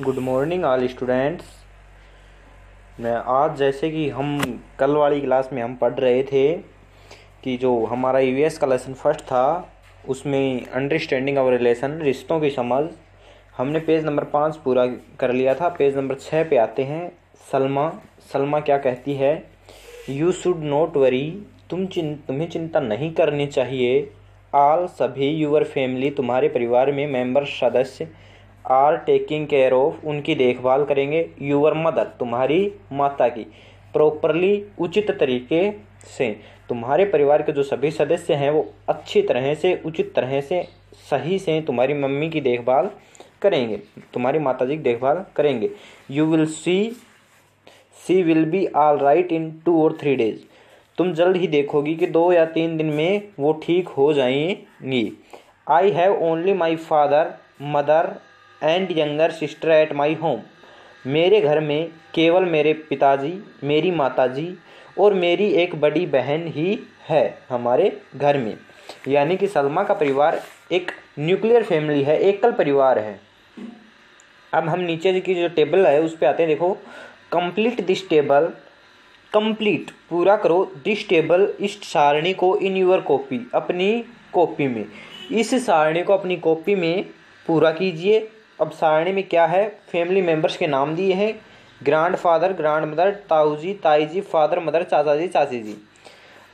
Good morning all students. मैं आज जैसे कि हम कल वाली क्लास में हम पढ़ रहे थे कि जो हमारा ईवीएस का लेसन फर्स्ट था उसमें अंडरस्टैंडिंग ऑफ रिलेशन, रिश्तों की समझ, हमने पेज नंबर 5 पूरा कर लिया था। पेज नंबर 6 पे आते हैं। सलमा क्या कहती है? यू शुड नॉट वरी, तुम्हें चिंता नहीं करनी चाहिए। आल सभी, यूर फैमिली तुम्हारे परिवार में मेंबर सदस्य, आर टेकिंग केयर ऑफ उनकी देखभाल करेंगे, यूर मदर तुम्हारी माता की, प्रॉपरली उचित तरीके से। तुम्हारे परिवार के जो सभी सदस्य हैं वो अच्छी तरह से, उचित तरह से, सही से तुम्हारी मम्मी की देखभाल करेंगे, तुम्हारी माता जी की देखभाल करेंगे। You will see will be all right in 2 और 3 days, तुम जल्द ही देखोगी कि 2 या 3 दिन में वो ठीक हो जाएंगी। I have only my father, mother and younger sister at my home, मेरे घर में केवल मेरे पिताजी, मेरी माताजी और मेरी एक बड़ी बहन ही है हमारे घर में। यानी कि सलमा का परिवार एक न्यूक्लियर फैमिली है, एकल परिवार है। अब हम नीचे की जो टेबल है उस पर आते हैं। देखो, कंप्लीट दिस टेबल, कंप्लीट पूरा करो दिस टेबल, इस सारणी को, इन यूर कॉपी अपनी कॉपी में, इस सारणी को अपनी कॉपी में पूरा कीजिए। अब सारणी में क्या है? फैमिली मेंबर्स के नाम दिए हैं, ग्रैंड फादर, ग्रैंड मदर, ताऊ जी, ताई जी, फादर मदर, चाचा जी, चाची जी।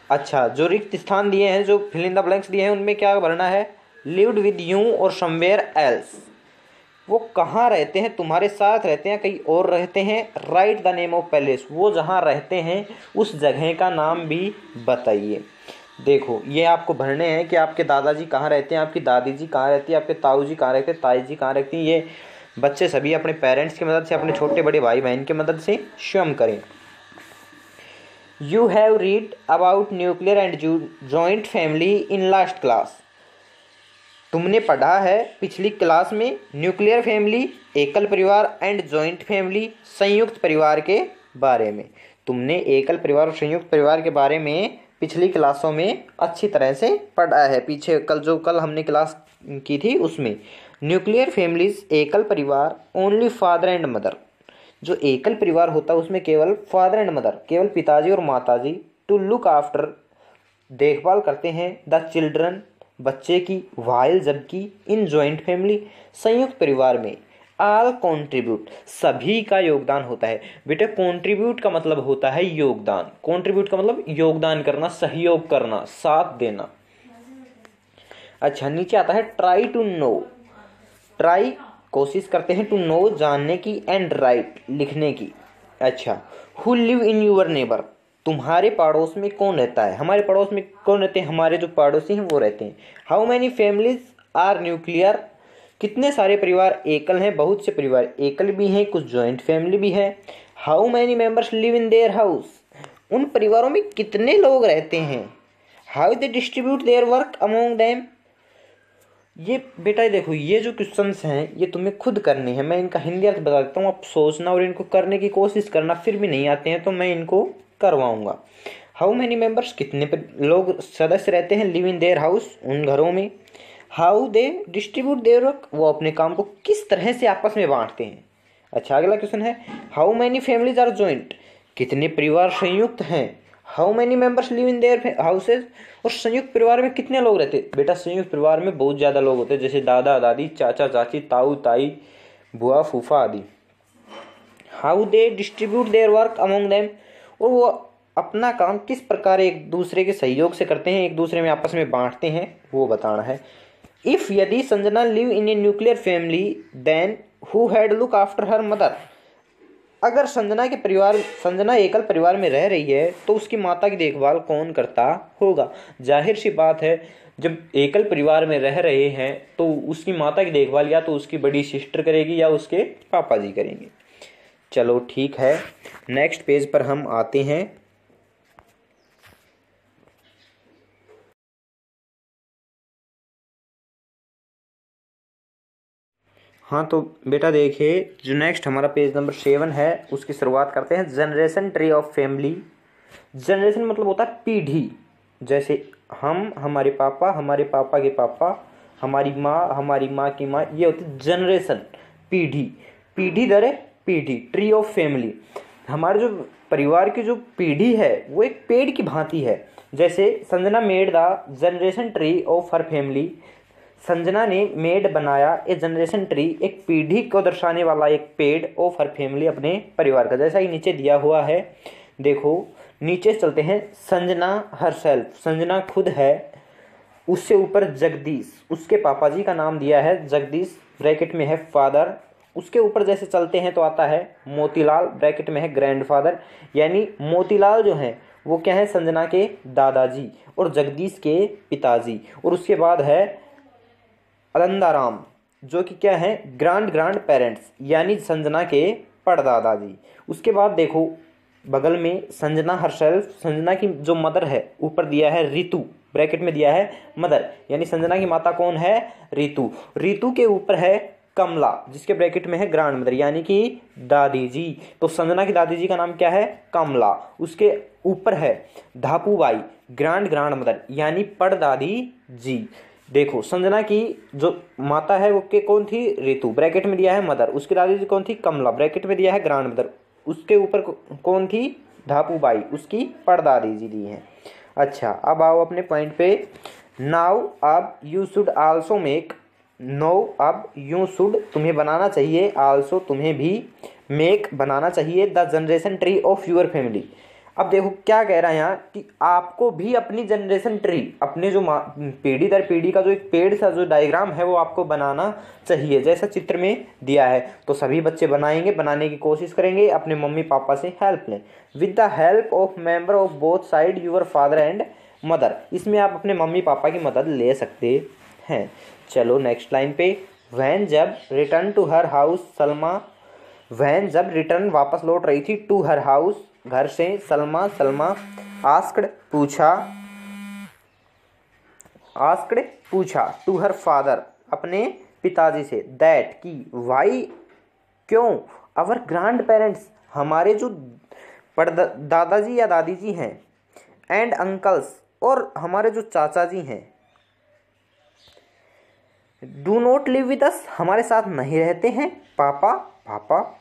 अच्छा, जो रिक्त स्थान दिए हैं, जो फिल इन द ब्लैंक्स दिए हैं, उनमें क्या भरना है? लिव्ड विद यू और समवेयर एल्स, वो कहाँ रहते हैं? तुम्हारे साथ रहते हैं, कहीं और रहते हैं। Right the name of palace, वो जहाँ रहते हैं उस जगह का नाम भी बताइए। देखो, ये आपको भरने हैं कि आपके दादाजी कहाँ रहते हैं, आपकी दादी जी कहाँ रहती है, आपके ताऊ जी कहाँ रहते हैं, ताई जी कहाँ रहती हैं। ये बच्चे सभी अपने पेरेंट्स की मदद से, अपने छोटे बड़े भाई बहन की मदद से स्वयं करें। You have read about nuclear and joint family in last class, तुमने पढ़ा है पिछली क्लास में न्यूक्लियर फैमिली, एकल परिवार, एंड जॉइंट फैमिली, संयुक्त परिवार के बारे में। तुमने एकल परिवार और संयुक्त परिवार के बारे में पिछली क्लासों में अच्छी तरह से पढ़ा है। पीछे कल हमने क्लास की थी उसमें। न्यूक्लियर फैमिलीज, एकल परिवार, ओनली फादर एंड मदर, जो एकल परिवार होता है उसमें केवल फादर एंड मदर, केवल पिताजी और माताजी, टू लुक आफ्टर देखभाल करते हैं, द चिल्ड्रन बच्चे की, वाइल जबकि इन जॉइंट फैमिली संयुक्त परिवार में, ऑल कॉन्ट्रीब्यूट सभी का योगदान होता है। बेटा, कॉन्ट्रीब्यूट का मतलब होता है योगदान, कॉन्ट्रीब्यूट का मतलब योगदान करना, सहयोग करना, साथ देना। अच्छा, नीचे आता है ट्राई टू नो, ट्राई कोशिश करते हैं, टू नो जानने की, एंड राइट लिखने की। अच्छा, who live in your neighbour, तुम्हारे पड़ोस में कौन रहता है? हमारे पड़ोस में कौन रहते हैं? हमारे जो पड़ोसी हैं वो रहते हैं। How many families are nuclear, कितने सारे परिवार एकल हैं? बहुत से परिवार एकल भी हैं, कुछ जॉइंट फैमिली भी है। How many members live in their house, उन परिवारों में कितने लोग रहते हैं। How they distribute their work among them, ये बेटा देखो, ये जो क्वेश्चंस हैं ये तुम्हें खुद करने हैं। मैं इनका हिंदी अर्थ बता देता हूँ, आप सोचना और इनको करने की कोशिश करना। फिर भी नहीं आते हैं तो मैं इनको करवाऊंगा। हाउ मैनी मेंबर्स, कितने लोग सदस्य रहते हैं, लिव इन देयर हाउस, उन घरों में। How they distribute their work, वो अपने काम को किस तरह से आपस में बांटते हैं। अच्छा, अगला क्वेश्चन है how many families are joint, कितने परिवार संयुक्त हैं। How many members live in their houses, और संयुक्त परिवार में कितने लोग रहते हैं। बेटा, संयुक्त परिवार में बहुत ज़्यादा लोग होते हैं, जैसे दादा दादी, चाचा चाची, ताऊ ताई, बुआ फूफा आदि। How they distribute their work among them, और वो अपना काम किस प्रकार एक दूसरे के सहयोग से करते हैं, एक दूसरे में आपस में बांटते हैं, वो बताना है। इफ यदि Sanjana live in a nuclear family then who had look after her mother, अगर संजना एकल परिवार में रह रही है तो उसकी माता की देखभाल कौन करता होगा? जाहिर सी बात है, जब एकल परिवार में रह रहे हैं तो उसकी माता की देखभाल या तो उसकी बड़ी सिस्टर करेगी या उसके पापा जी करेंगे। चलो ठीक है, नेक्स्ट पेज पर हम आते हैं। हाँ तो बेटा देखिए, जो नेक्स्ट हमारा पेज नंबर 7 है उसकी शुरुआत करते हैं। Generation tree of family, generation मतलब होता है पीढ़ी। जैसे हम, हमारे पापा के पापा, हमारी माँ की माँ, ये होती है जनरेशन, पीढ़ी। पीढ़ी दर पीढ़ी, ट्री ऑफ फैमिली। हमारे जो परिवार की जो पीढ़ी है वो एक पेड़ की भांति है। जैसे Sanjana made the generation tree of her family, Sanjana ने मेड बनाया ए जनरेशन ट्री, एक पीढ़ी को दर्शाने वाला एक पेड़ ऑफ हर फैमिली, अपने परिवार का। जैसा कि नीचे दिया हुआ है, देखो नीचे चलते हैं। संजना हरसेल्फ, संजना खुद है। उससे ऊपर जगदीश, उसके पापा जी का नाम दिया है जगदीश, ब्रैकेट में है फादर। उसके ऊपर जैसे चलते हैं तो आता है मोतीलाल, ब्रैकेट में है ग्रैंडफादर। यानी मोतीलाल जो है वो क्या है, संजना के दादाजी और जगदीश के पिताजी। और उसके बाद है अलंदाराम, जो कि क्या है, ग्रांड पेरेंट्स, यानी संजना के परदादाजी। उसके बाद देखो बगल में संजना हरसेल्फ, संजना की जो मदर है, ऊपर दिया है रितु, ब्रैकेट में दिया है मदर, यानी संजना की माता कौन है, रितु। रितु के ऊपर है कमला, जिसके ब्रैकेट में है ग्रांड मदर, यानी कि दादी जी। तो संजना की दादी जी का नाम क्या है, कमला। उसके ऊपर है धापूबाई, ग्रांड मदर, यानी परदादी जी। देखो संजना की जो माता है वो के कौन थी, रितु, ब्रैकेट में दिया है मदर। उसकी दादी जी कौन थी, कमला, ब्रैकेट में दिया है ग्रांड मदर। उसके ऊपर कौन थी, धापूबाई, उसकी परदादी जी दी हैं। अच्छा, अब आओ अपने पॉइंट पे। नाउ अब you should also make, no अब यू शुड तुम्हें बनाना चाहिए, आल्सो तुम्हें भी, मेक बनाना चाहिए, the generation tree of your family. अब देखो क्या कह रहा है यहाँ कि आपको भी अपनी जनरेशन ट्री, अपने जो पीढ़ी दर पीढ़ी का जो एक पेड़ सा जो डायग्राम है वो आपको बनाना चाहिए, जैसा चित्र में दिया है। तो सभी बच्चे बनाएंगे, बनाने की कोशिश करेंगे, अपने मम्मी पापा से हेल्प लें। With the help of member of both side your father and mother, इसमें आप अपने मम्मी पापा की मदद ले सकते हैं। चलो नेक्स्ट लाइन पे। वैन जब return to her house Salma, when जब रिटर्न वापस लौट रही थी, टू हर हाउस घर से, सलमा आस्क्ड पूछा टू हर फादर अपने पिताजी से, दैट की, वाई क्यों, अवर ग्रैंड पेरेंट्स हमारे जो दादाजी या दादी जी हैं, एंड अंकल्स और हमारे जो चाचा जी हैं, do not live with us हमारे साथ नहीं रहते हैं, पापा।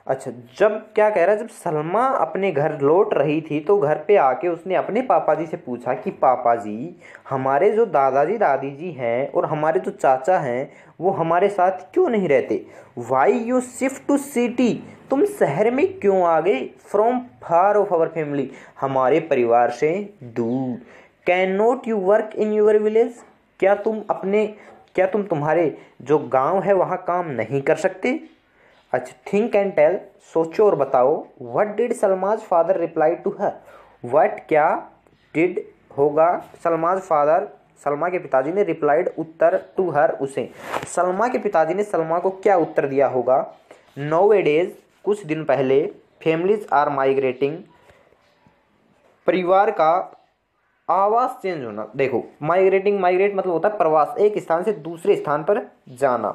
अच्छा, जब क्या कह रहा है, जब सलमा अपने घर लौट रही थी तो घर पे आके उसने अपने पापा जी से पूछा कि पापा जी हमारे जो दादाजी दादी जी हैं और हमारे जो चाचा हैं वो हमारे साथ क्यों नहीं रहते। Why you shift to city, तुम शहर में क्यों आ गए, from far of our family हमारे परिवार से दूर। Can not you work in your village, क्या तुम तुम्हारे जो गांव है वहाँ काम नहीं कर सकते। अच्छा, थिंक एंड टेल, सोचो और बताओ। What did Salma's father reply to her, what क्या डिड होगा सलमाज फादर, सलमा के पिताजी ने, रिप्लाइड उत्तर, टू हर उसे, सलमा के पिताजी ने सलमा को क्या उत्तर दिया होगा। नाउअडेज कुछ दिन पहले, फैमिलीज आर माइग्रेटिंग परिवार का आवास चेंज होना। देखो माइग्रेट मतलब होता है प्रवास, एक स्थान से दूसरे स्थान पर जाना।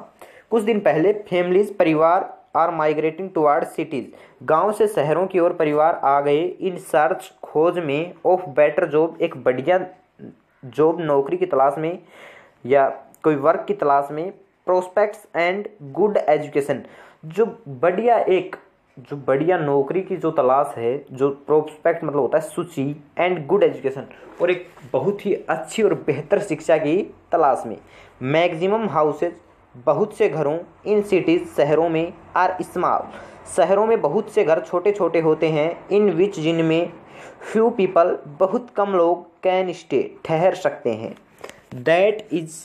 कुछ दिन पहले फैमिलीज परिवार आर माइग्रेटिंग टुवर्ड सिटीज, गांव से शहरों की ओर परिवार आ गए, इन सर्च खोज में, ऑफ बेटर जॉब एक बढ़िया जॉब नौकरी की तलाश में या कोई वर्क की तलाश में, प्रोस्पेक्ट्स एंड गुड एजुकेशन जो बढ़िया नौकरी की जो तलाश है, जो प्रोस्पेक्ट मतलब होता है सूची, एंड गुड एजुकेशन और एक बहुत ही अच्छी और बेहतर शिक्षा की तलाश में। मैक्सिमम हाउसेज बहुत से घरों, इन सिटीज शहरों में, आर स्मॉल शहरों में बहुत से घर छोटे छोटे होते हैं, इन विच जिनमें, फ्यू पीपल बहुत कम लोग, कैन स्टे ठहर सकते हैं। That is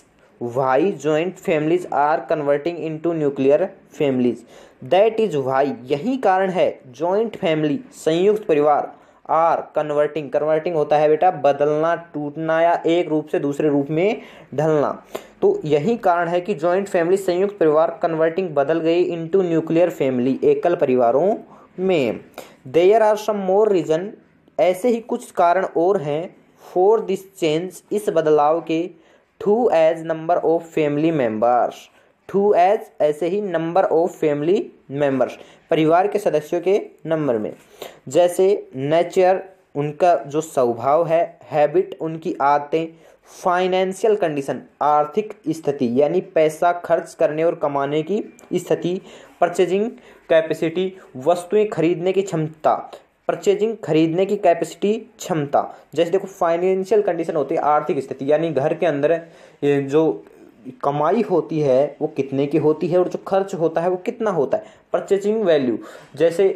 why joint families are converting into nuclear families, that is why यही कारण है, जॉइंट फैमिली संयुक्त परिवार, आर कन्वर्टिंग होता है बेटा बदलना, टूटना या एक रूप से दूसरे रूप में ढलना। तो यही कारण है कि जॉइंट फैमिली संयुक्त परिवार कन्वर्टिंग बदल गई इनटू न्यूक्लियर फैमिली एकल परिवारों में। There are some more reason, ऐसे ही कुछ कारण और हैं, फॉर दिस चेंज इस बदलाव के, to as number of family members, to as ऐसे ही नंबर ऑफ फैमिली मेंबर्स परिवार के सदस्यों के नंबर में। जैसे नेचर उनका जो स्वभाव है, हैबिट उनकी आदतें, फाइनेंशियल कंडीशन, आर्थिक स्थिति यानी पैसा खर्च करने और कमाने की स्थिति। परचेजिंग कैपेसिटी, वस्तुएं खरीदने की क्षमता। परचेजिंग खरीदने की कैपेसिटी, क्षमता। जैसे देखो फाइनेंशियल कंडीशन होती है आर्थिक स्थिति, यानी घर के अंदर ये जो कमाई होती है वो कितने की होती है और जो खर्च होता है वो कितना होता है। परचेजिंग वैल्यू, जैसे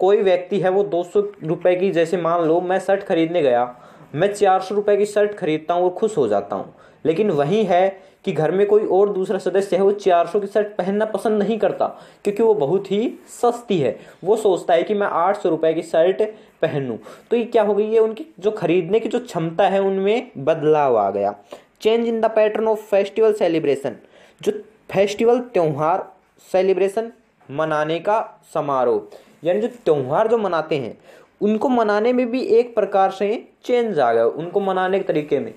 कोई व्यक्ति है वो 200 रुपए की, जैसे मान लो मैं शर्ट खरीदने गया, मैं 400 रुपए की शर्ट खरीदता हूँ और खुश हो जाता हूँ, लेकिन वही है कि घर में कोई और दूसरा सदस्य है वो 400 की शर्ट पहनना पसंद नहीं करता क्योंकि वो बहुत ही सस्ती है, वो सोचता है कि मैं 800 रुपए की शर्ट पहनूं। तो ये क्या हो गई है, उनकी जो खरीदने की जो क्षमता है उनमें बदलाव आ गया। Change in the pattern of festival celebration, जो फेस्टिवल त्यौहार सेलिब्रेशन मनाने का समारोह, यानी जो त्यौहार जो मनाते हैं उनको मनाने में भी एक प्रकार से चेंज आ गया। उनको मनाने के तरीके में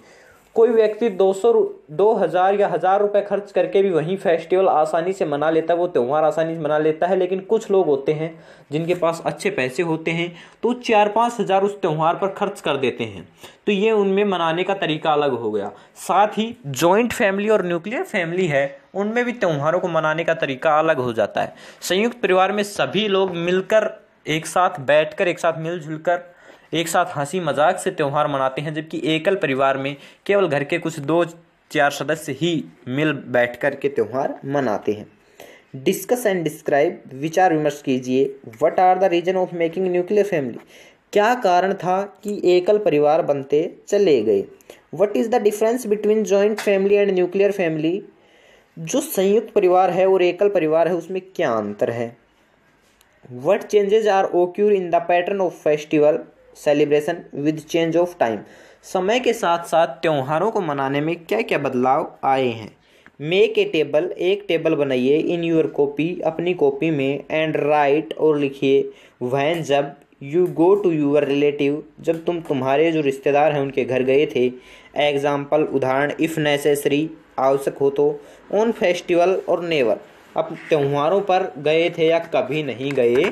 कोई व्यक्ति 200 2000 या 1000 रुपए खर्च करके भी वही फेस्टिवल आसानी से मना लेता है, वो त्यौहार आसानी से मना लेता है। लेकिन कुछ लोग होते हैं जिनके पास अच्छे पैसे होते हैं तो 4-5 हज़ार उस त्यौहार पर खर्च कर देते हैं, तो ये उनमें मनाने का तरीका अलग हो गया। साथ ही जॉइंट फैमिली और न्यूक्लियर फैमिली है उनमें भी त्यौहारों को मनाने का तरीका अलग हो जाता है। संयुक्त परिवार में सभी लोग मिलकर एक साथ बैठकर, एक साथ मिलजुल कर, एक साथ हंसी मजाक से त्यौहार मनाते हैं, जबकि एकल परिवार में केवल घर के कुछ 2-4 सदस्य ही मिल बैठ कर के त्यौहार मनाते हैं। डिस्कस एंड डिस्क्राइब, विचार विमर्श कीजिए। What are the reason of making nuclear family, क्या कारण था कि एकल परिवार बनते चले गए। What is the difference between joint family and nuclear family, जो संयुक्त परिवार है और एकल परिवार है उसमें क्या अंतर है। What changes are occur in the pattern of festival celebration with change of time, समय के साथ साथ त्योहारों को मनाने में क्या क्या बदलाव आए हैं। मेक ए टेबल, एक टेबल बनाइए। इन यूर कॉपी, अपनी कॉपी में। एंड राइट, और लिखिए। व्हेन, जब। You go to your relative, जब तुम तुम्हारे जो रिश्तेदार हैं उनके घर गए थे। एग्जाम्पल, उदाहरण। इफ़ नेसेसरी, आवश्यक हो तो। ऑन फेस्टिवल और नेवर, अब त्योहारों पर गए थे या कभी नहीं गए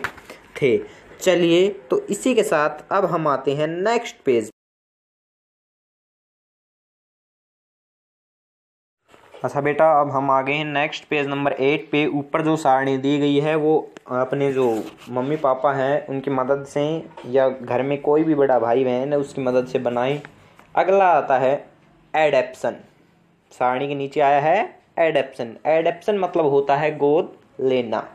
थे। चलिए तो इसी के साथ अब हम आते हैं नेक्स्ट पेज। अच्छा बेटा, अब हम आ गए हैं नेक्स्ट पेज नंबर 8 पे। ऊपर जो सारणी दी गई है वो अपने जो मम्मी पापा हैं उनकी मदद से या घर में कोई भी बड़ा भाई बहन है उसकी मदद से बनाएं। अगला आता है एडेप्शन। सारणी के नीचे आया है एडेप्शन। एडेप्शन मतलब होता है गोद लेना।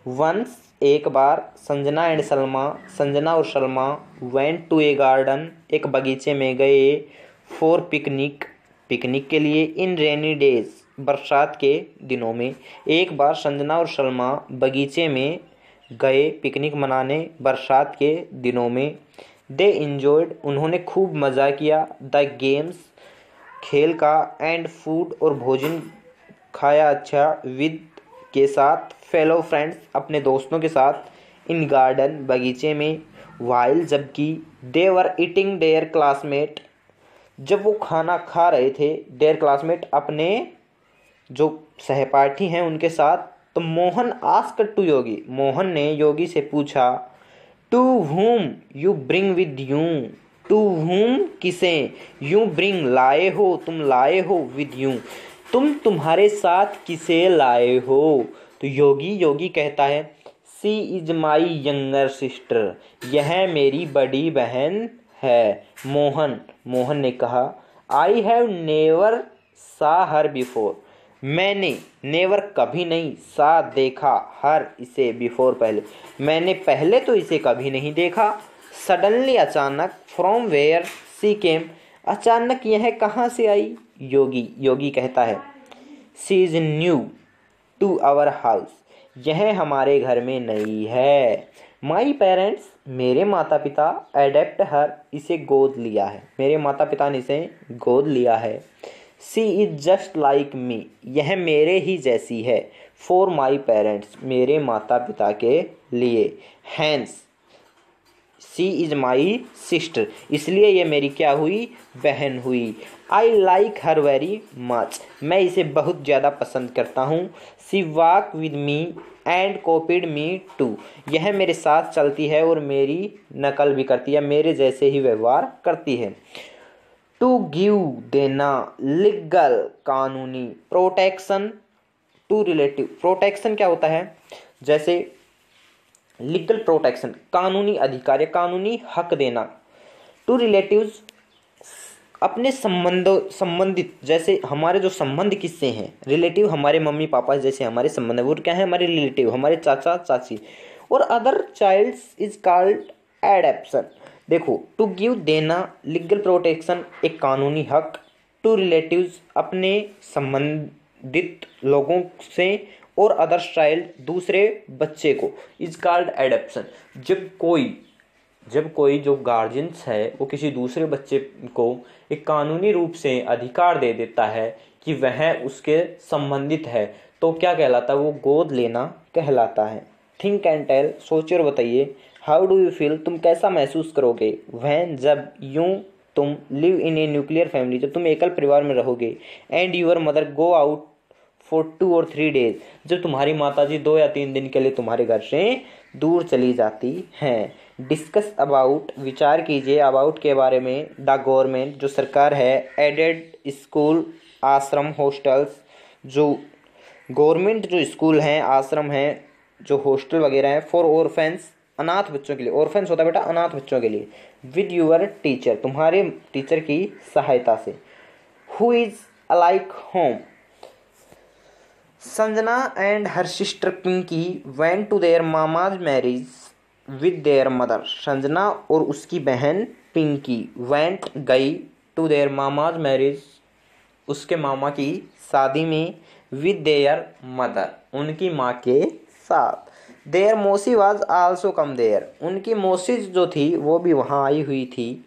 वंस, एक बार। संजना एंड सलमा, संजना और Salma. Went to a garden, एक बगीचे में गए। फॉर पिकनिक, पिकनिक के लिए। इन रेनी डेज, बरसात के दिनों में। एक बार संजना और सलमा बगीचे में गए पिकनिक मनाने बरसात के दिनों में। दे इंजॉयड, उन्होंने खूब मज़ा किया। द गेम्स, खेल का। एंड फूड, और भोजन खाया अच्छा। विद, के साथ। फेलो फ्रेंड्स, अपने दोस्तों के साथ। इन गार्डन, बगीचे में। वाइल, जबकि। दे वर ईटिंग देयर क्लासमेट, जब वो खाना खा रहे थे। देयर क्लासमेट, अपने जो सहपाठी हैं उनके साथ। तो मोहन आस्क्ड टू योगी, मोहन ने योगी से पूछा। To whom you bring with you, to whom, किसे। यू ब्रिंग, लाए हो, तुम लाए हो। विद यू, तुम तुम्हारे साथ किसे लाए हो। तो योगी कहता है she is my younger sister, यह मेरी बड़ी बहन है। मोहन ने कहा आई हैव नेवर सा हर बिफोर, मैंने नेवर कभी नहीं, सा देखा, हर इसे, बिफोर पहले, मैंने पहले तो इसे कभी नहीं देखा। सडनली, अचानक। फ्रॉम वेयर सी केम, अचानक यह कहाँ से आई। योगी कहता है she is new to our house, यह हमारे घर में नई है। माई पेरेंट्स, मेरे माता पिता। एडेप्ट हर, इसे गोद लिया है, मेरे माता पिता ने इसे गोद लिया है। She is just like me, यह मेरे ही जैसी है। फॉर माई पेरेंट्स, मेरे माता पिता के लिए। Hans, she is my sister, इसलिए ये मेरी क्या हुई, बहन हुई। I like her very much, मैं इसे बहुत ज़्यादा पसंद करता हूँ। She walk with me and copied me too, यह मेरे साथ चलती है और मेरी नकल भी करती है, मेरे जैसे ही व्यवहार करती है। टू गिव देना, लीगल कानूनी, प्रोटेक्शन टू रिलेटिव। प्रोटेक्शन क्या होता है, जैसे लीगल प्रोटेक्शन कानूनी अधिकार या कानूनी हक देना। टू रिलेटिव्स अपने संबंधित, जैसे हमारे जो संबंध किससे हैं, रिलेटिव हमारे मम्मी पापा जैसे हमारे संबंध है वो क्या है, हमारे रिलेटिव, हमारे चाचा चाची। और other childs is called adoption. देखो, टू गिव देना लीगल प्रोटेक्शन एक कानूनी हक, टू रिलेटिव्स अपने संबंधित लोगों से, और अदर चाइल्ड दूसरे बच्चे को, इज कॉल्ड एडॉप्शन। जब कोई जो गार्जियंस है वो किसी दूसरे बच्चे को एक कानूनी रूप से अधिकार दे देता है कि वह उसके संबंधित है, तो क्या कहलाता है, वो गोद लेना कहलाता है। थिंक एंड टेल, सोचिए और बताइए, हाउ डू यू फील, तुम कैसा महसूस करोगे, व्हेन जब यूं तुम live in a nuclear family, जब तुम एकल परिवार में रहोगे, and your mother go out for 2 or 3 days, जब तुम्हारी माताजी 2 या 3 दिन के लिए तुम्हारे घर से दूर चली जाती हैं। डिस्कस अबाउट, विचार कीजिए अबाउट के बारे में, द गवर्नमेंट जो सरकार है, एडेड स्कूल, आश्रम, हॉस्टल्स, जो गवर्नमेंट जो स्कूल हैं, आश्रम हैं, जो हॉस्टल वगैरह हैं, फॉर ऑर्फेंस अनाथ बच्चों के लिए, ऑर्फेंस होता है बेटा अनाथ बच्चों के लिए, विद यूअर टीचर तुम्हारे टीचर की सहायता से, who is alike home. Sanjana and her sister Pinky went to their mama's marriage with their mother. Sanjana और उसकी बहन पिंकी वेंट गई टू देयर मामाज मैरिज, उसके मामा की शादी में, विद देयर मदर उनकी माँ के साथ। देयर मौसी वाज आल्सो कम देयर, उनकी मौसी जो थी वो भी वहाँ आई हुई थी।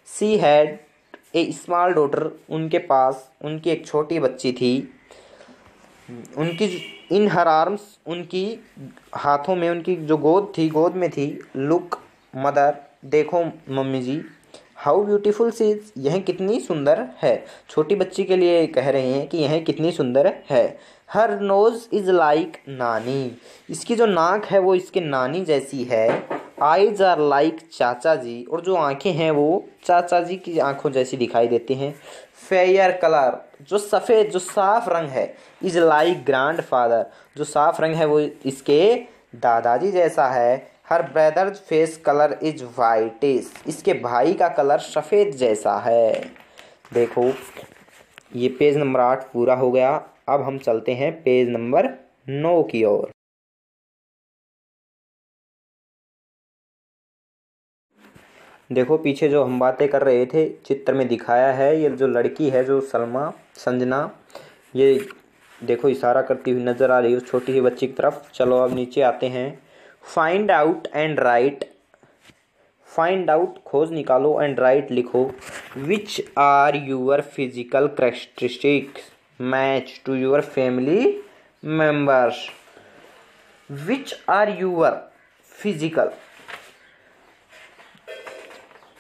She had a small daughter, उनके पास उनकी एक छोटी बच्ची थी। उनकी इन हर आर्म्स, उनकी हाथों में, उनकी जो गोद थी, गोद में थी। लुक मदर, देखो मम्मी जी, हाउ ब्यूटीफुल सी इज, यह कितनी सुंदर है। छोटी बच्ची के लिए कह रहे हैं कि यह कितनी सुंदर है। हर नोज इज लाइक नानी, इसकी जो नाक है वो इसके नानी जैसी है। आईज आर लाइक चाचा जी, और जो आंखें हैं वो चाचा जी की आंखों जैसी दिखाई देती हैं। फेयर कलर, जो सफ़ेद जो साफ रंग है, इज लाइक ग्रैंड फादर, जो साफ रंग है वो इसके दादाजी जैसा है। Her brother face colour is whitish, इसके भाई का कलर सफ़ेद जैसा है। देखो, ये पेज नंबर 8 पूरा हो गया। अब हम चलते हैं पेज नंबर 9 की ओर। देखो, पीछे जो हम बातें कर रहे थे चित्र में दिखाया है, ये जो लड़की है, जो सलमा, संजना, ये देखो इशारा करती हुई नजर आ रही है उस छोटी सी बच्ची की तरफ। चलो अब नीचे आते हैं। Find out and write, find out खोज निकालो, एंड राइट लिखो। Which are your physical characteristics match to your family members. Which are your physical,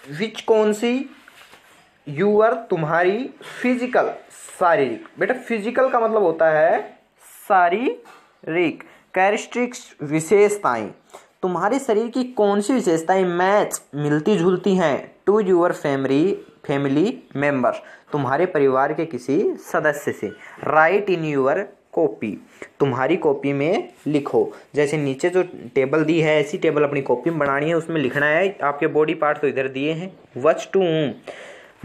which कौन सी, यूअर तुम्हारी, फिजिकल शारीरिक। बेटा फिजिकल का मतलब होता है शारीरिक, कैरेक्टरिस्टिक्स विशेषताएं, तुम्हारे शरीर की कौन सी विशेषताएं मैच मिलती जुलती हैं टू यूअर फैमिली मेंबर्स, तुम्हारे परिवार के किसी सदस्य से। राइट इन यूअर कॉपी, तुम्हारी कॉपी में लिखो। जैसे नीचे जो टेबल दी है ऐसी टेबल अपनी कॉपी में बनानी है, उसमें लिखना है। आपके बॉडी पार्ट तो इधर दिए हैं। Which to whom,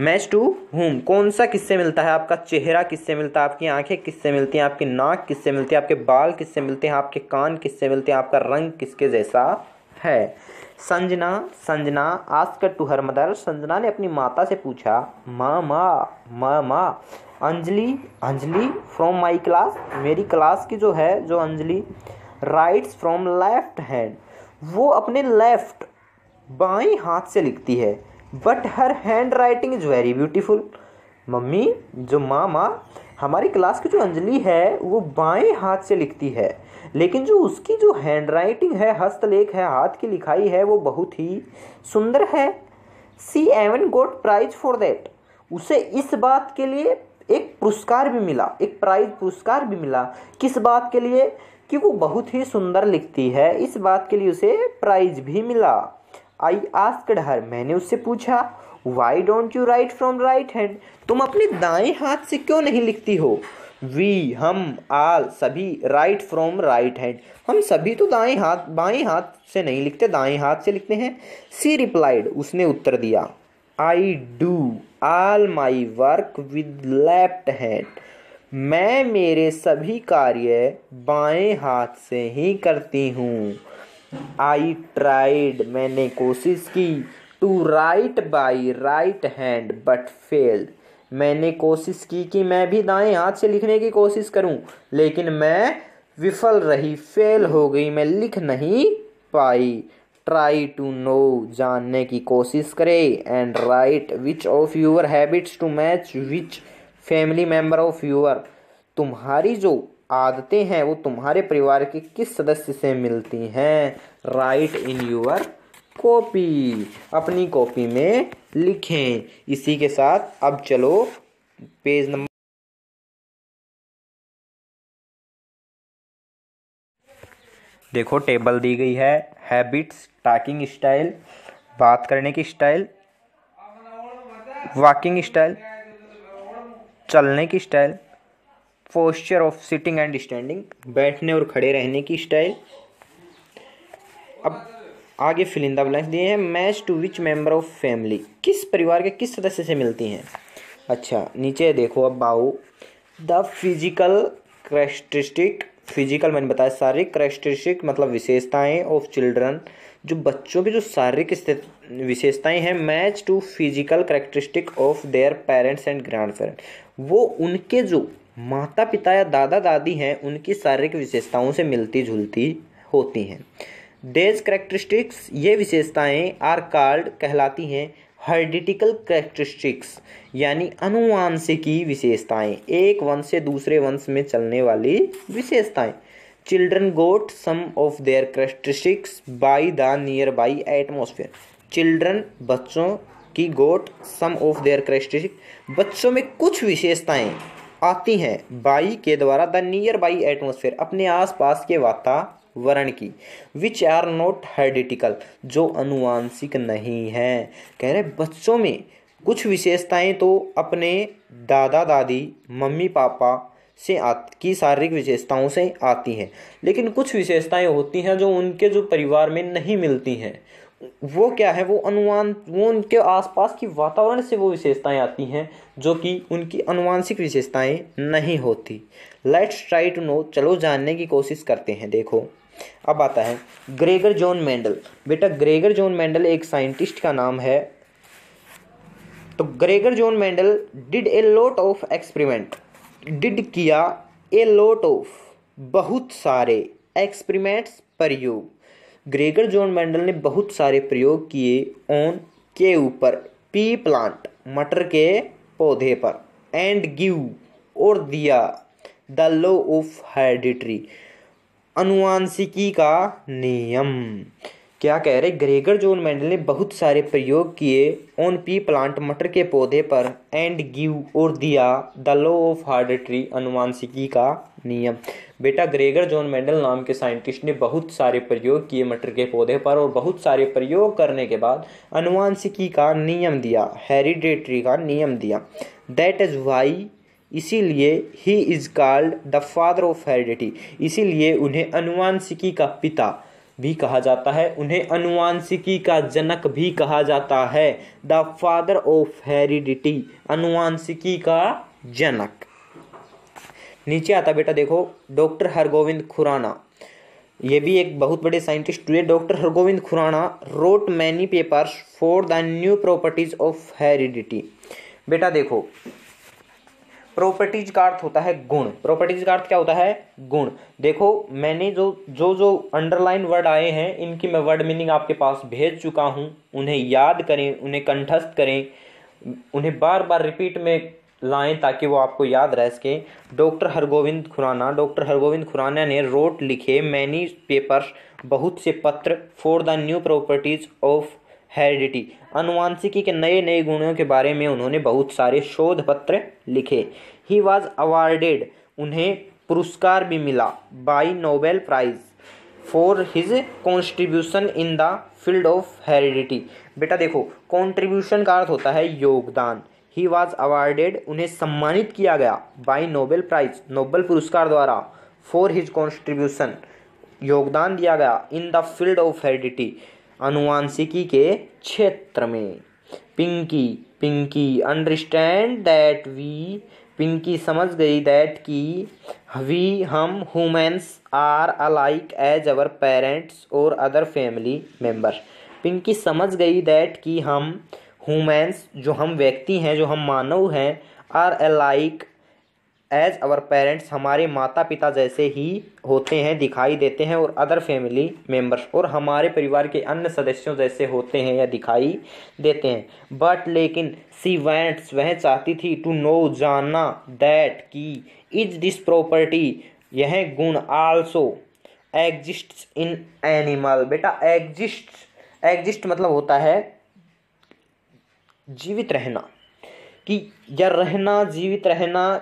match to whom, कौन सा किससे मिलता है, आपका चेहरा किससे मिलता है, आपकी आंखें किससे मिलती हैं, आपकी नाक किससे मिलती है, आपके बाल किससे मिलते हैं, आपके कान किससे मिलते हैं, आपका रंग किसके जैसा है। Sanjana asked to her mother, Sanjana ने अपनी माता से पूछा, माँ। अंजलि फ्रॉम माई क्लास, मेरी क्लास की जो है, जो Anjali, writes from left hand, वो अपने लेफ्ट बाएं हाथ से लिखती है। But her hand writing is very beautiful, mummy जो माँ हमारी क्लास की जो अंजलि है वो बाएं हाथ से लिखती है, लेकिन जो उसकी जो हैंड राइटिंग है, हस्तलेख है, हाथ की लिखाई है, वो बहुत ही सुंदर है। She even got prize for that, उसे इस बात के लिए एक पुरस्कार भी मिला, एक प्राइज पुरस्कार भी मिला। किस बात के लिए, कि वो बहुत ही सुंदर लिखती है, इस बात के लिए उसे प्राइज भी मिला। आई आस्क्ड हर, मैंने उससे पूछा। Why don't you right from right hand, तुम अपने दाएं हाथ से क्यों नहीं लिखती हो। वी, हम, आल, सभी, राइट फ्रॉम राइट हैंड, हम सभी तो बाएं हाथ से नहीं लिखते, दाएं हाथ से लिखते हैं। सी रिप्लाइड, उसने उत्तर दिया। I do all my work with left hand, मैं मेरे सभी कार्य बाएं हाथ से ही करती हूँ। आई ट्राइड, मैंने कोशिश की। To write by right hand but failed, मैंने कोशिश की कि मैं भी दाएं हाथ से लिखने की कोशिश करूं, लेकिन मैं विफल रही, फेल हो गई, मैं लिख नहीं पाई। ट्राई टू नो, जानने की कोशिश करे। And write which of your habits to match which family member of your, तुम्हारी जो आदतें हैं वो तुम्हारे परिवार के किस सदस्य से मिलती हैं। राइट इन यूर कॉपी, अपनी कॉपी में लिखें। इसी के साथ अब चलो पेज नंबर, देखो टेबल दी गई है। हैबिट्स, टॉकिंग स्टाइल, बात करने की स्टाइल, वॉकिंग स्टाइल, चलने की style, posture of sitting and standing, बैठने और खड़े रहने की स्टाइल। अब आगे फिल इन द ब्लैंक्स दिए हैं। Match to which member of family, किस परिवार के किस सदस्य से मिलती हैं। अच्छा नीचे देखो अब बाऊ, द फिजिकल करेक्टरिस्टिक, फिजिकल मैंने बताया शारीरिक, करेक्टरिस्टिक मतलब विशेषताएं ऑफ चिल्ड्रन, जो बच्चों की जो शारीरिक विशेषताएं हैं, match to physical characteristic of their parents and grand parents, वो उनके जो माता पिता या दादा दादी हैं उनकी शारीरिक विशेषताओं से मिलती जुलती होती हैं। देज करेक्टरिस्टिक्स, ये विशेषताएं आर कॉल्ड कहलाती हैं हेरिडिटिकल करेक्टरिस्टिक्स, यानी अनुवांशिकी विशेषताएं, एक वंश से दूसरे वंश में चलने वाली विशेषताएं। Children got some of their characteristics by the nearby atmosphere, children बच्चों की got some of their characteristic, बच्चों में कुछ विशेषताएं आती हैं बाई के द्वारा, द नियर बाई एटमोसफेयर, अपने आसपास के वातावरण की, विच आर नॉट हेरिडिटिकल, जो अनुवांशिक नहीं है। कह रहे बच्चों में कुछ विशेषताएं तो अपने दादा दादी मम्मी पापा से की शारीरिक विशेषताओं से आती हैं, लेकिन कुछ विशेषताएं होती हैं जो उनके जो परिवार में नहीं मिलती हैं। वो क्या है, वो उनके आसपास की वातावरण से वो विशेषताएं आती हैं जो कि उनकी अनुवांशिक विशेषताएं नहीं होती। लेट्स ट्राई टू नो, चलो जानने की कोशिश करते हैं। देखो अब आता है ग्रेगर जॉन मेंडल। बेटा ग्रेगर जॉन मेंडल एक साइंटिस्ट का नाम है। तो Gregor John Mendel did a lot of experiment, did किया, ए लॉट ऑफ बहुत सारे, एक्सपेरिमेंट्स प्रयोग, ग्रेगर जॉन मेंडल ने बहुत सारे प्रयोग किए ऑन के ऊपर, पी प्लांट मटर के पौधे पर, एंड गिव और दिया, द लॉ ऑफ हेरिडिटी अनुवांशिकी का नियम। क्या कह रहे, ग्रेगर जॉन मेंडल ने बहुत सारे प्रयोग किए ऑन पी प्लांट मटर के पौधे पर, एंड गिव और दिया, द लॉ ऑफ हेरिडिटी अनुवांशिकी का नियम। बेटा ग्रेगर जॉन मेंडल नाम के साइंटिस्ट ने बहुत सारे प्रयोग किए मटर के पौधे पर और बहुत सारे प्रयोग करने के बाद अनुवांशिकी का नियम दिया, हेरिडिटी का नियम दिया। दैट इज वाई, इसीलिए he is called the father of heredity, इसीलिए उन्हें अनुवांशिकी का पिता भी कहा जाता है, उन्हें अनुवांशिकी का जनक भी कहा जाता है। द फादर ऑफ हेरिडिटी, अनुवांशिकी का जनक। नीचे आता बेटा देखो डॉक्टर हरगोविंद खुराना, ये भी एक बहुत बड़े साइंटिस्ट हुए। Doctor Hargobind Khorana wrote many papers for the new properties of heredity. बेटा देखो प्रॉपर्टीज का अर्थ होता है गुण, प्रॉपर्टीज का अर्थ क्या होता है, गुण। देखो मैंने जो अंडरलाइन वर्ड आए हैं इनकी मैं वर्ड मीनिंग आपके पास भेज चुका हूँ, उन्हें याद करें, उन्हें कंठस्थ करें, उन्हें बार बार रिपीट में लाएं ताकि वो आपको याद रह सके। डॉक्टर हरगोविंद खुराना ने रोट लिखे मैनी पेपर्स बहुत से पत्र for the new properties of heredity, अनुवांशिकी के नए नए गुणों के बारे में उन्होंने बहुत सारे शोध पत्र लिखे। ही वॉज अवार्डेड, उन्हें पुरस्कार भी मिला, by Nobel prize, for his contribution in the field of heredity. बेटा देखो, कॉन्ट्रीब्यूशन का अर्थ होता है योगदान। ही वॉज अवार्डेड, उन्हें सम्मानित किया गया बाई नोबेल प्राइज, नोबेल पुरस्कार द्वारा, फॉर हिज कॉन्ट्रीब्यूशन, योगदान दिया गया, in the field of heredity, अनुवांशिकी के क्षेत्र में। Pinky, Pinky understand that we, Pinky समझ गई दैट की वी, हम humans are alike as our parents और अदर फैमिली मेम्बर्स। पिंकी समझ गई दैट कि हम ह्यूमन्स, जो हम व्यक्ति हैं, जो हम मानव हैं, are alike as our parents, हमारे माता पिता जैसे ही होते हैं, दिखाई देते हैं, और अदर फैमिली मेम्बर्स, और हमारे परिवार के अन्य सदस्यों जैसे होते हैं या दिखाई देते हैं। बट लेकिन सी वांट्स, वह चाहती थी, टू नो, जानना, दैट की, इज दिस प्रॉपर्टी, यह गुण, आल्सो एग्जिस्ट्स इन एनिमल। बेटा एग्जिस्ट मतलब होता है जीवित रहना, कि या रहना, जीवित रहना,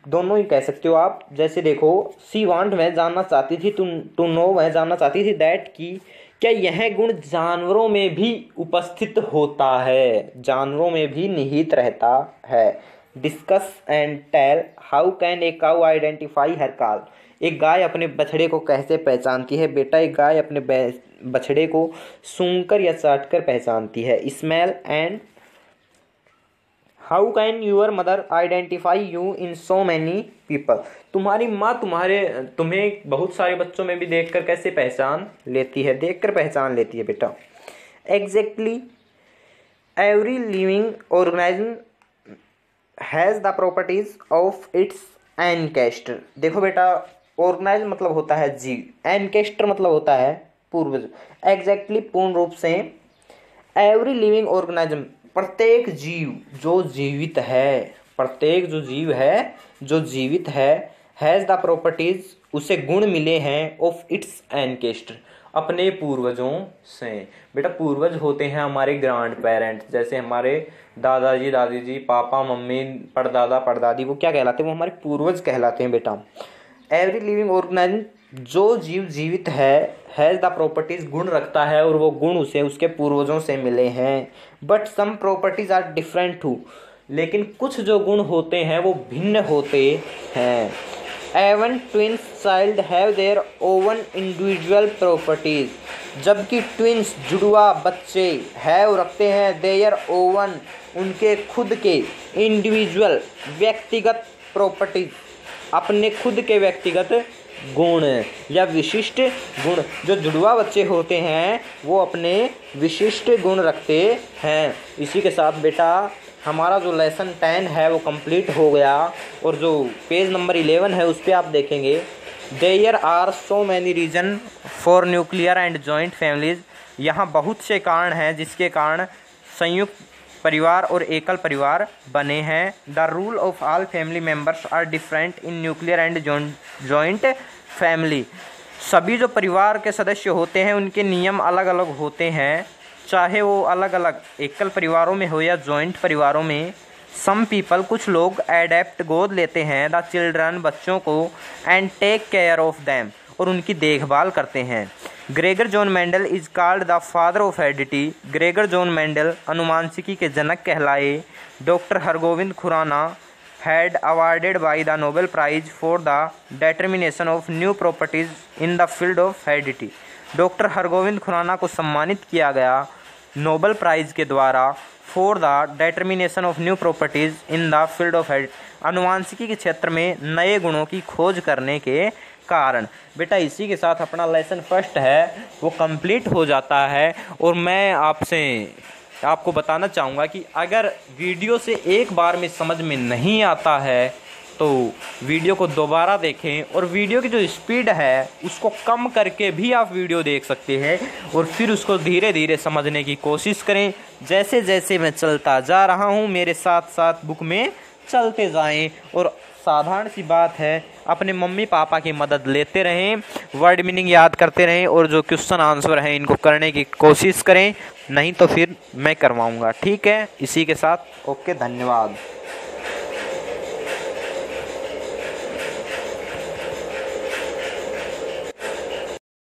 दोनों ही कह सकते हो आप। जैसे देखो, सी वांट, वह जानना चाहती थी, टू नो, वह जानना चाहती थी, दैट की, क्या यह गुण जानवरों में भी उपस्थित होता है, जानवरों में भी निहित रहता है। Discuss and tell, how can a cow identify her calf. एक गाय अपने बछड़े को कैसे पहचानती है? बेटा एक गाय अपने बछड़े को सूंघकर या चाटकर पहचानती है। Smell and how can your mother identify you in so many people. तुम्हारी माँ तुम्हें बहुत सारे बच्चों में भी देखकर कैसे पहचान लेती है? देखकर पहचान लेती है बेटा। Exactly every living organism has the properties of its ancestor. देखो बेटा, ऑर्गेनाइज मतलब होता है जीव, एनकेस्टर मतलब होता है पूर्वज। एग्जैक्टली पूर्ण रूप से, एवरी लिविंग ऑर्गेनिज्म, प्रत्येक जीव जो जीवित है, प्रत्येक जो जीव है जो जीवित है, हैज़ द प्रॉपर्टीज, उसे गुण मिले हैं, ऑफ इट्स एनकेस्टर, अपने पूर्वजों से। बेटा पूर्वज होते हैं हमारे ग्रैंड पेरेंट्स, जैसे हमारे दादाजी दादी जी, पापा मम्मी, परदादा परदादी, वो क्या कहलाते हैं? वो हमारे पूर्वज कहलाते हैं बेटा। एवरी लिविंग ऑर्गेनिज्म, जो जीव जीवित है, हैज़ द प्रॉपर्टीज, गुण रखता है, और वो गुण उसे उसके पूर्वजों से मिले हैं। But some properties are different too, लेकिन कुछ जो गुण होते हैं वो भिन्न होते हैं। Even twins child have their own individual properties, जबकि ट्विंस जुड़वा बच्चे हैव रखते हैं देयर ओवन, उनके खुद के, इंडिविजुअल व्यक्तिगत प्रॉपर्टीज, अपने खुद के व्यक्तिगत गुण या विशिष्ट गुण। जो जुड़वा बच्चे होते हैं वो अपने विशिष्ट गुण रखते हैं। इसी के साथ बेटा हमारा जो लेसन 10 है वो कंप्लीट हो गया, और जो पेज नंबर 11 है उस पर आप देखेंगे, there are so many reason for nuclear and joint families. यहाँ बहुत से कारण हैं जिसके कारण संयुक्त परिवार और एकल परिवार बने हैं। The rule of all family members are different in nuclear and joint family. सभी जो परिवार के सदस्य होते हैं उनके नियम अलग अलग होते हैं, चाहे वो अलग अलग एकल परिवारों में हो या जॉइंट परिवारों में। सम पीपल, कुछ लोग एडेप्ट, गोद लेते हैं, द चिल्ड्रन, बच्चों को, and take care of them, और उनकी देखभाल करते हैं। Gregor John Mendel is called the father of heredity. Gregor John Mendel अनुवांशिकी के जनक कहलाए। Doctor Hargobind Khorana had awarded by the Nobel prize for the determination of new properties in the field of heredity. Doctor Hargobind Khorana को सम्मानित किया गया Nobel prize के द्वारा for the determination of new properties in the field of heredity, अनुवांशिकी के क्षेत्र में नए गुणों की खोज करने के कारण। बेटा इसी के साथ अपना लेसन फर्स्ट है वो कंप्लीट हो जाता है। और मैं आपको बताना चाहूँगा कि अगर वीडियो से एक बार में समझ में नहीं आता है तो वीडियो को दोबारा देखें, और वीडियो की जो स्पीड है उसको कम करके भी आप वीडियो देख सकते हैं, और फिर उसको धीरे धीरे समझने की कोशिश करें। जैसे जैसे मैं चलता जा रहा हूँ मेरे साथ साथ बुक में चलते जाएं, और साधारण सी बात है, अपने मम्मी पापा की मदद लेते रहें, वर्ड मीनिंग याद करते रहें, और जो क्वेश्चन आंसर हैं इनको करने की कोशिश करें, नहीं तो फिर मैं करवाऊँगा। ठीक है, इसी के साथ ओके, धन्यवाद।